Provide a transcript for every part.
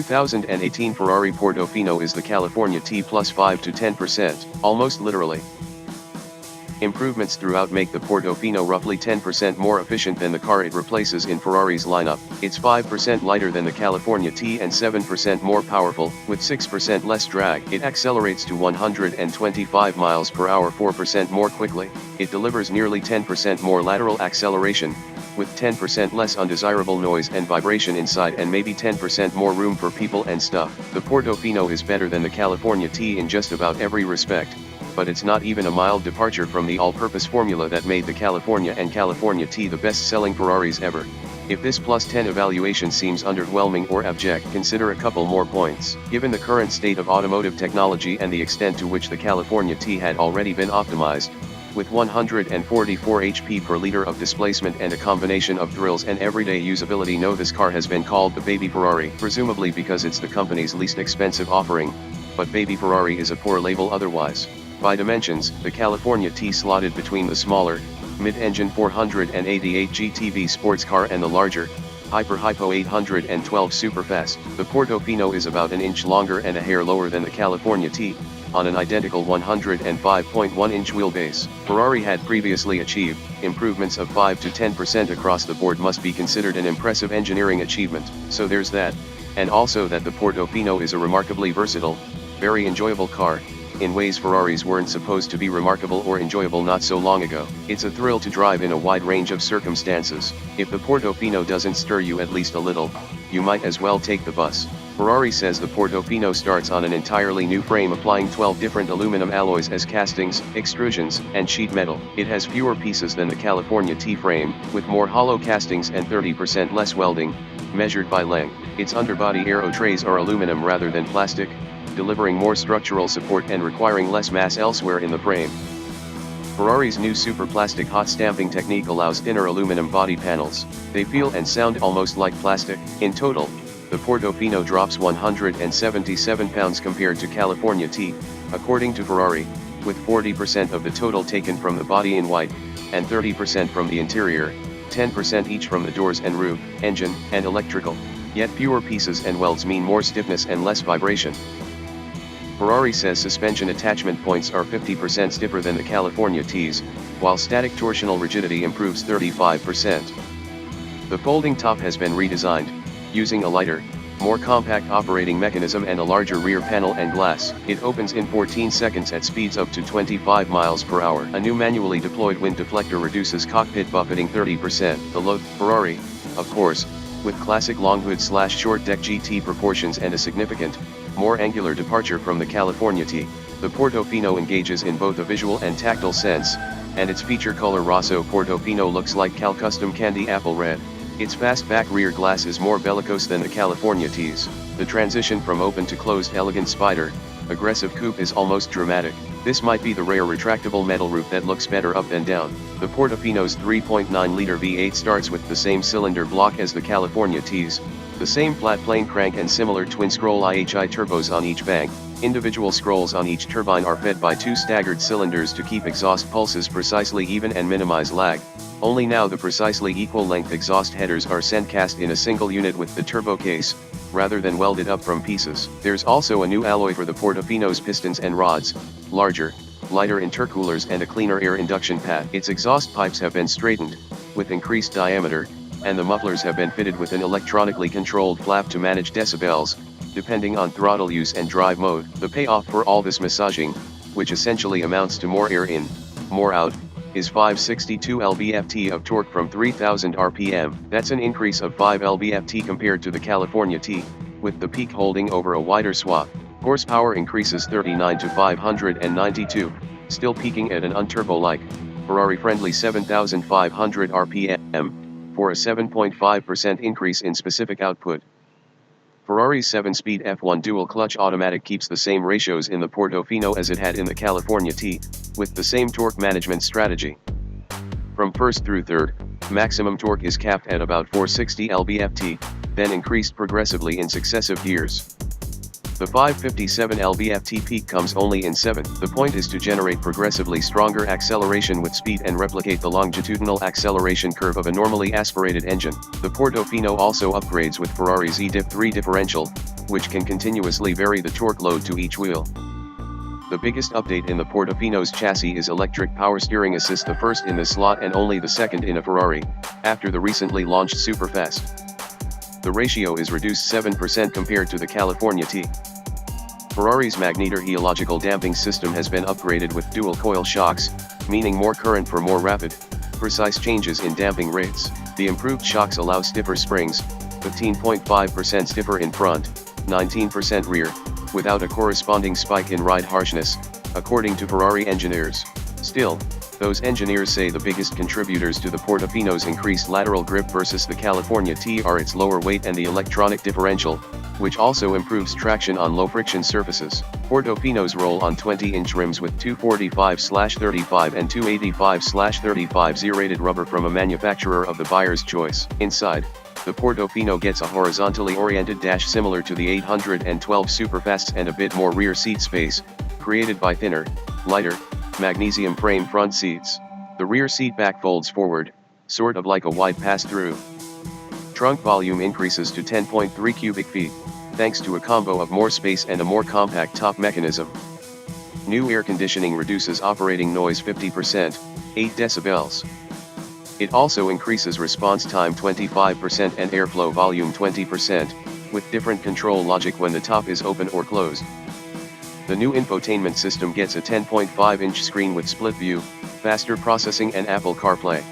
2018 Ferrari Portofino is the California T plus 5 to 10%, almost literally. Improvements throughout make the Portofino roughly 10% more efficient than the car it replaces in Ferrari's lineup. It's 5% lighter than the California T and 7% more powerful, with 6% less drag. It accelerates to 125 miles per hour 4% more quickly. It delivers nearly 10% more lateral acceleration, with 10% less undesirable noise and vibration inside and maybe 10% more room for people and stuff. The Portofino is better than the California T in just about every respect, but it's not even a mild departure from the all-purpose formula that made the California and California T the best-selling Ferraris ever. If this plus 10 evaluation seems underwhelming or abject, consider a couple more points. Given the current state of automotive technology and the extent to which the California T had already been optimized, with 144 HP per liter of displacement and a combination of thrills and everyday usability, no, this car has been called the Baby Ferrari, presumably because it's the company's least expensive offering, but Baby Ferrari is a poor label otherwise. By dimensions, the California T slotted between the smaller, mid-engine 488 GTV sports car and the larger, hyper-hypo 812 superfast. The Portofino is about an inch longer and a hair lower than the California T, on an identical 105.1-inch wheelbase. Ferrari had previously achieved improvements of 5 to 10% across the board, must be considered an impressive engineering achievement. So there's that, and also that the Portofino is a remarkably versatile, very enjoyable car, in ways Ferraris weren't supposed to be remarkable or enjoyable not so long ago. It's a thrill to drive in a wide range of circumstances. If the Portofino doesn't stir you at least a little, you might as well take the bus. Ferrari says the Portofino starts on an entirely new frame, applying 12 different aluminum alloys as castings, extrusions, and sheet metal. It has fewer pieces than the California T frame, with more hollow castings and 30% less welding, measured by length. Its underbody aero trays are aluminum rather than plastic, delivering more structural support and requiring less mass elsewhere in the frame. Ferrari's new superplastic hot stamping technique allows thinner aluminum body panels. They feel and sound almost like plastic. In total, the Portofino drops 177 pounds compared to California T, according to Ferrari, with 40% of the total taken from the body in white, and 30% from the interior, 10% each from the doors and roof, engine, and electrical. Yet fewer pieces and welds mean more stiffness and less vibration. Ferrari says suspension attachment points are 50% stiffer than the California T's, while static torsional rigidity improves 35%. The folding top has been redesigned, using a lighter, more compact operating mechanism and a larger rear panel and glass. It opens in 14 seconds at speeds up to 25 miles per hour. A new manually deployed wind deflector reduces cockpit buffeting 30%. The look, Ferrari, of course, with classic long hood/short deck GT proportions and a significant, more angular departure from the California T. The Portofino engages in both a visual and tactile sense, and its feature color Rosso Portofino looks like Cal Custom Candy Apple Red. Its fastback rear glass is more bellicose than the California T's. The transition from open to closed elegant spider, aggressive coupe is almost dramatic. This might be the rare retractable metal roof that looks better up than down. The Portofino's 3.9-liter V8 starts with the same cylinder block as the California T's, the same flat plane crank and similar twin-scroll IHI turbos on each bank. Individual scrolls on each turbine are fed by two staggered cylinders to keep exhaust pulses precisely even and minimize lag. Only now the precisely equal length exhaust headers are sent cast in a single unit with the turbo case, rather than welded up from pieces. There's also a new alloy for the Portofino's pistons and rods, larger, lighter intercoolers and a cleaner air induction pad. Its exhaust pipes have been straightened, with increased diameter, and the mufflers have been fitted with an electronically controlled flap to manage decibels, depending on throttle use and drive mode. The payoff for all this massaging, which essentially amounts to more air in, more out, is 562 lb-ft of torque from 3000 rpm. That's an increase of 5 lb-ft compared to the California T, with the peak holding over a wider swath. Horsepower increases 39 to 592, still peaking at an unturbo-like, Ferrari-friendly 7500 rpm, for a 7.5% increase in specific output. Ferrari's 7-speed F1 dual-clutch automatic keeps the same ratios in the Portofino as it had in the California T, with the same torque management strategy. From first through third, maximum torque is capped at about 460 lb-ft, then increased progressively in successive gears. The 557 lb-ft peak comes only in seventh. The point is to generate progressively stronger acceleration with speed and replicate the longitudinal acceleration curve of a normally aspirated engine. The Portofino also upgrades with Ferrari's eDiff 3 differential, which can continuously vary the torque load to each wheel. The biggest update in the Portofino's chassis is electric power steering assist, the first in the slot and only the second in a Ferrari, after the recently launched Superfast. The ratio is reduced 7% compared to the California T. Ferrari's magneto-helical damping system has been upgraded with dual coil shocks, meaning more current for more rapid, precise changes in damping rates. The improved shocks allow stiffer springs, 15.5% stiffer in front, 19% rear, without a corresponding spike in ride harshness, according to Ferrari engineers. Still, those engineers say the biggest contributors to the Portofino's increased lateral grip versus the California T are its lower weight and the electronic differential, which also improves traction on low-friction surfaces. Portofinos roll on 20-inch rims with 245/35 and 285/35 Z-rated rubber from a manufacturer of the buyer's choice. Inside, the Portofino gets a horizontally oriented dash similar to the 812 Superfasts and a bit more rear seat space, created by thinner, lighter, magnesium frame front seats. The rear seat back folds forward, sort of like a wide pass-through. Trunk volume increases to 10.3 cubic feet, thanks to a combo of more space and a more compact top mechanism. New air conditioning reduces operating noise 50%, 8 decibels. It also increases response time 25% and airflow volume 20%, with different control logic when the top is open or closed. The new infotainment system gets a 10.5-inch screen with split view, faster processing and Apple CarPlay.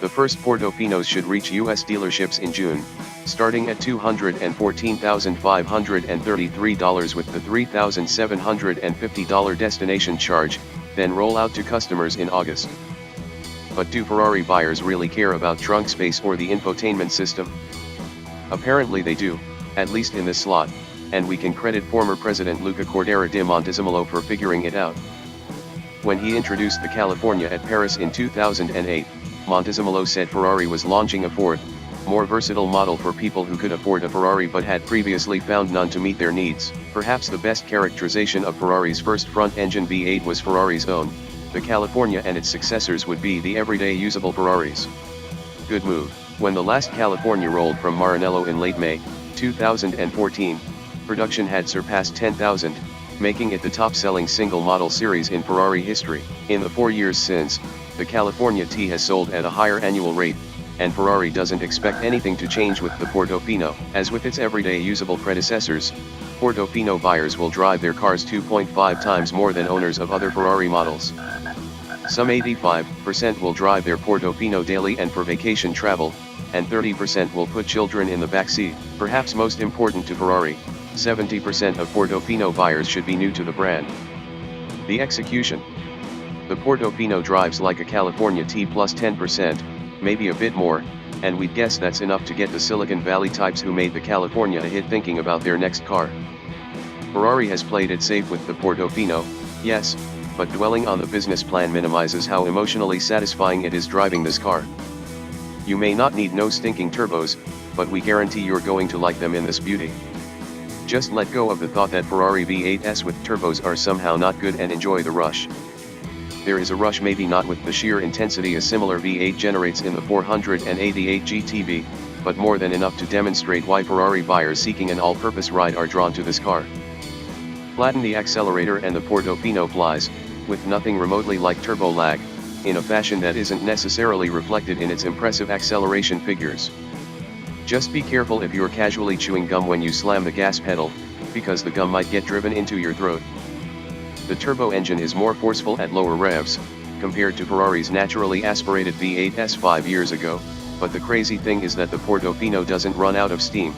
The first Portofinos should reach US dealerships in June, starting at $214,533 with the $3,750 destination charge, then roll out to customers in August. But do Ferrari buyers really care about trunk space or the infotainment system? Apparently they do, at least in this slot, and we can credit former President Luca Cordera de Montezemolo for figuring it out. When he introduced the California at Paris in 2008, Montezemolo said Ferrari was launching a fourth, more versatile model for people who could afford a Ferrari but had previously found none to meet their needs. Perhaps the best characterization of Ferrari's first front-engine V8 was Ferrari's own. The California and its successors would be the everyday usable Ferraris. Good move. When the last California rolled from Maranello in late May 2014, production had surpassed 10,000, making it the top-selling single-model series in Ferrari history. In the 4 years since, the California T has sold at a higher annual rate, and Ferrari doesn't expect anything to change with the Portofino. As with its everyday usable predecessors, Portofino buyers will drive their cars 2.5 times more than owners of other Ferrari models. Some 85% will drive their Portofino daily and for vacation travel, and 30% will put children in the back seat. Perhaps most important to Ferrari, 70% of Portofino buyers should be new to the brand. The execution. The Portofino drives like a California T plus 10%, maybe a bit more, and we'd guess that's enough to get the Silicon Valley types who made the California a hit thinking about their next car. Ferrari has played it safe with the Portofino, yes, but dwelling on the business plan minimizes how emotionally satisfying it is driving this car. You may not need no stinking turbos, but we guarantee you're going to like them in this beauty. Just let go of the thought that Ferrari V8s with turbos are somehow not good and enjoy the rush. There is a rush, maybe not with the sheer intensity a similar V8 generates in the 488 GTB, but more than enough to demonstrate why Ferrari buyers seeking an all-purpose ride are drawn to this car. Flatten the accelerator and the Portofino flies, with nothing remotely like turbo lag, in a fashion that isn't necessarily reflected in its impressive acceleration figures. Just be careful if you're casually chewing gum when you slam the gas pedal, because the gum might get driven into your throat. The turbo engine is more forceful at lower revs, compared to Ferrari's naturally aspirated V8s 5 years ago, but the crazy thing is that the Portofino doesn't run out of steam.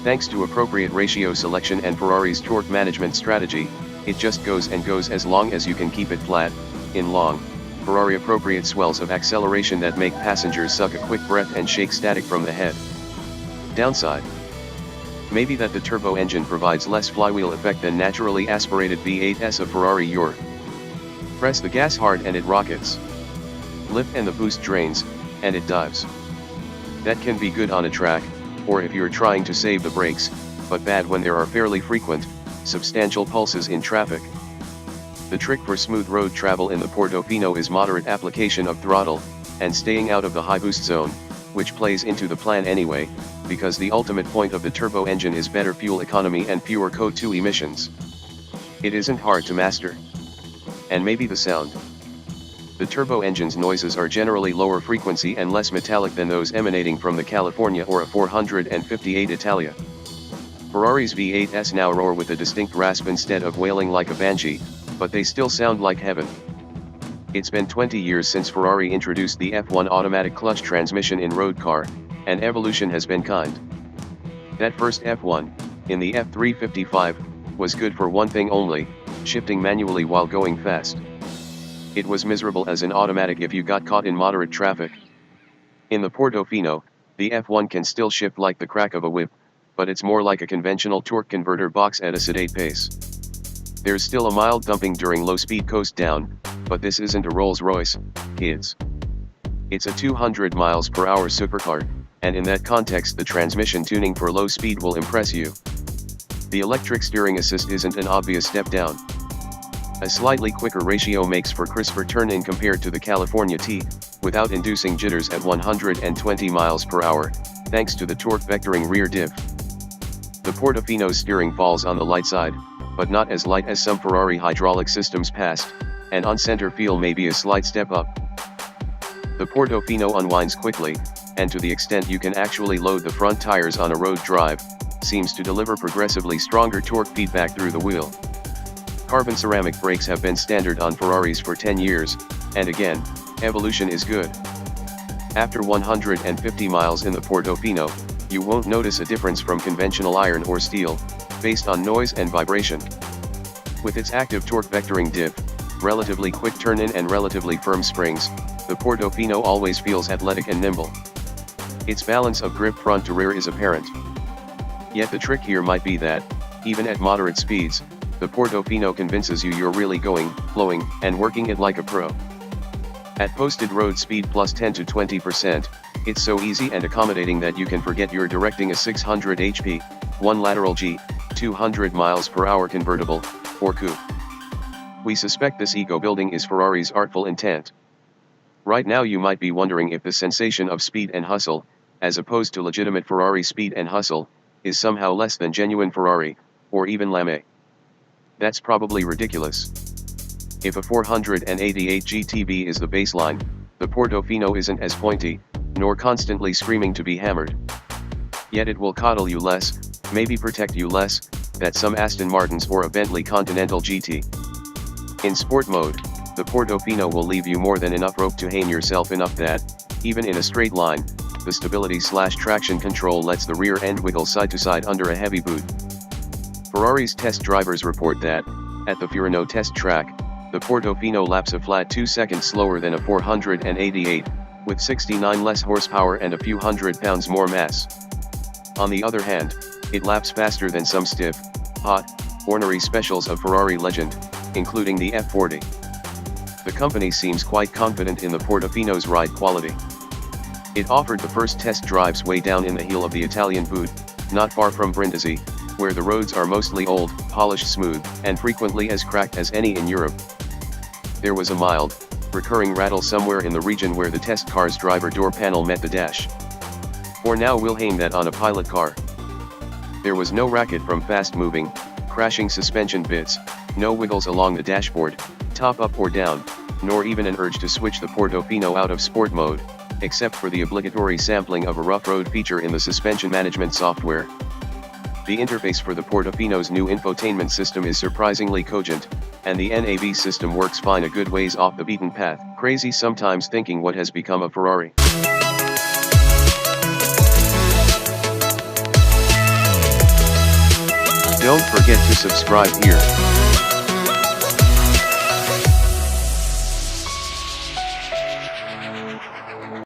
Thanks to appropriate ratio selection and Ferrari's torque management strategy, it just goes and goes as long as you can keep it flat. In long, Ferrari appropriate swells of acceleration that make passengers suck a quick breath and shake static from the head. Downside. Maybe that the turbo engine provides less flywheel effect than naturally aspirated V8s of Ferrari. Press the gas hard and it rockets. Lift and the boost drains, and it dives. That can be good on a track, or if you're trying to save the brakes, but bad when there are fairly frequent, substantial pulses in traffic. The trick for smooth road travel in the Portofino is moderate application of throttle, and staying out of the high boost zone, which plays into the plan anyway, because the ultimate point of the turbo engine is better fuel economy and fewer CO2 emissions. It isn't hard to master. And maybe the sound. The turbo engine's noises are generally lower frequency and less metallic than those emanating from the California or a 458 Italia. Ferrari's V8s now roar with a distinct rasp instead of wailing like a banshee, but they still sound like heaven. It's been 20 years since Ferrari introduced the F1 automatic clutch transmission in road car, and evolution has been kind. That first F1, in the F355, was good for one thing only, shifting manually while going fast. It was miserable as an automatic if you got caught in moderate traffic. In the Portofino, the F1 can still shift like the crack of a whip, but it's more like a conventional torque converter box at a sedate pace. There's still a mild thumping during low-speed coast down, but this isn't a Rolls-Royce, kids. It's a 200 miles per hour supercar, and in that context the transmission tuning for low speed will impress you. The electric steering assist isn't an obvious step down. A slightly quicker ratio makes for crisper turn-in compared to the California T, without inducing jitters at 120 miles per hour, thanks to the torque vectoring rear diff. The Portofino's steering falls on the light side, but not as light as some Ferrari hydraulic systems past, and on center feel may be a slight step up. The Portofino unwinds quickly, and to the extent you can actually load the front tires on a road drive, seems to deliver progressively stronger torque feedback through the wheel. Carbon ceramic brakes have been standard on Ferraris for 10 years, and again, evolution is good. After 150 miles in the Portofino, you won't notice a difference from conventional iron or steel, based on noise and vibration. With its active torque vectoring diff, relatively quick turn-in and relatively firm springs, the Portofino always feels athletic and nimble. Its balance of grip front to rear is apparent. Yet the trick here might be that, even at moderate speeds, the Portofino convinces you you're really going, flowing, and working it like a pro. At posted road speed plus 10 to 20%, it's so easy and accommodating that you can forget you're directing a 600 HP, 1 lateral G, 200 miles per hour convertible, or coupe. We suspect this ego building is Ferrari's artful intent. Right now you might be wondering if the sensation of speed and hustle, as opposed to legitimate Ferrari speed and hustle, is somehow less than genuine Ferrari, or even Lame. That's probably ridiculous. If a 488 GTB is the baseline, the Portofino isn't as pointy, nor constantly screaming to be hammered. Yet it will coddle you less, maybe protect you less, than some Aston Martins or a Bentley Continental GT. In sport mode, the Portofino will leave you more than enough rope to hang yourself enough that, even in a straight line, the stability/traction control lets the rear end wiggle side to side under a heavy boot. Ferrari's test drivers report that, at the Fiorano test track, the Portofino laps a flat 2 seconds slower than a 488, with 69 less horsepower and a few hundred pounds more mass. On the other hand, it laps faster than some stiff, hot, ornery specials of Ferrari legend, including the F40. The company seems quite confident in the Portofino's ride quality. It offered the first test drives way down in the heel of the Italian boot, not far from Brindisi, where the roads are mostly old, polished smooth, and frequently as cracked as any in Europe. There was a mild, recurring rattle somewhere in the region where the test car's driver door panel met the dash. For now we'll aim that on a pilot car. There was no racket from fast-moving, crashing suspension bits, no wiggles along the dashboard, top up or down, nor even an urge to switch the Portofino out of sport mode, except for the obligatory sampling of a rough road feature in the suspension management software. The interface for the Portofino's new infotainment system is surprisingly cogent, and the NAV system works fine a good ways off the beaten path. Crazy sometimes thinking what has become of Ferrari. Don't forget to subscribe here.